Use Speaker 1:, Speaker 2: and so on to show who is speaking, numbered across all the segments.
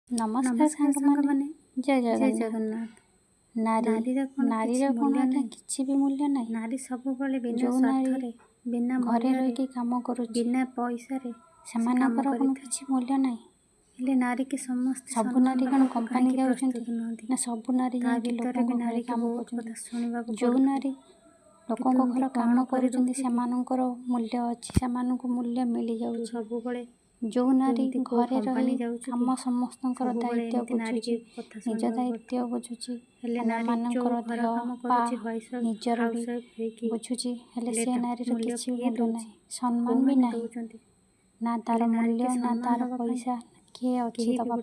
Speaker 1: नमस्कार साଙ୍ଗमाने जय जगन्नाथ। नारीर कौन किछि भी मूल्य नहीं।
Speaker 2: नारी सबुबले बिना
Speaker 1: जो नारी
Speaker 2: स्वार्थरे बिना
Speaker 1: घरे
Speaker 2: मूल्य
Speaker 1: रही काम करुछि
Speaker 2: बिना पैसा रे
Speaker 1: सेमानकर कौन किछि मूल्य नहीं।
Speaker 2: हेले नारी के समस्त
Speaker 1: सब नारी कौन कंपनी जाउछन्ति ना सब नारी जाके लोकन घरे काम करछन्ति। जो नारी लोकन घर काम करुछन्ति सेमानकर मूल्य अछि, सेमाननको मूल्य मिली जाउछि।
Speaker 2: सबुबले
Speaker 1: जो नारी घरे रही आम समस्तंकर दायित्व बुझुछि, निज दायित्व बुझुछि, मानकर देह पा निजर भी बुझुछि, हेले से नारीर किछि मूल्य नहीं, सम्मान भी नहीं, ना तार मूल्य ना तार पैसा किए अछि दबा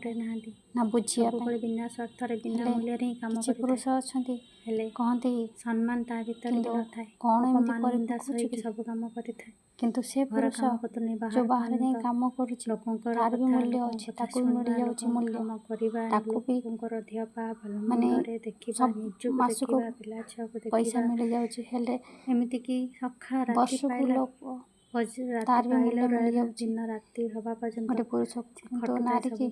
Speaker 1: ना बुझिया पे।
Speaker 2: बिना स्वार्थरे बिना मूल्य रे काम
Speaker 1: किछि पुरुष अछन्ति हेले कहन्ति
Speaker 2: सम्मान ता भीतर न थाए,
Speaker 1: कोन एमति
Speaker 2: अपमान
Speaker 1: करि
Speaker 2: कि सब काम करिथाए।
Speaker 1: किंतु से पुरुष जो बाहर जाए काम करुछि तार भी मूल्य अछि, ताकू भी मिल जाउछि मूल्य, ताकू भी माने सब मासुको पैसा मिल जाउछि। हेले
Speaker 2: एमिति कि सखा राति
Speaker 1: पाइला तार भी मूल्य मिल जाउछि
Speaker 2: दिन राति हवा पर्यंत
Speaker 1: गोटे पुरुष। किंतु नारी की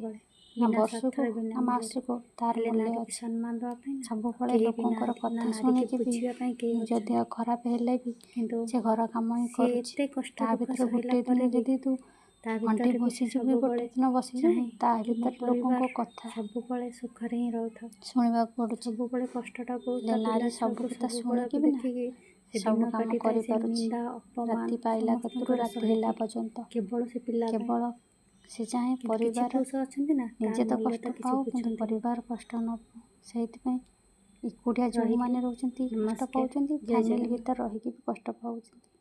Speaker 1: ना वर्षको ना मासको तार मूल्य अछि।
Speaker 2: सम्मान दवा ପାଇଁ
Speaker 1: सबुबले लोकंकर कथा शुणिकी भी निज देह खराब हेले भी से घर काम ही करुछि। ता भीतर गोटे दिन जदि तू घंटे बसीजिबि गोटे दिन बसीजिबि ता भीतर लोकंको कथा
Speaker 2: सबुबले सुखरे ही रहउथा
Speaker 1: शुणिबा पडुछि।
Speaker 2: सबुबले कष्टटा को
Speaker 1: नारी सब कथा शुणिकी भी ना सब काम करि पारुछि। राति पाइला कतुरु राति हेला पर्यंत
Speaker 2: केवल से पिला
Speaker 1: केवल से चाहे परिवार निजे तो कष्ट पाओ किंतु परिवार कष्ट न से एकुटिया जो माने रहउछन्ति कष्ट पाउछन्ति, फैमिली भीतर रहिकी भी कष्ट पाउछन्ति।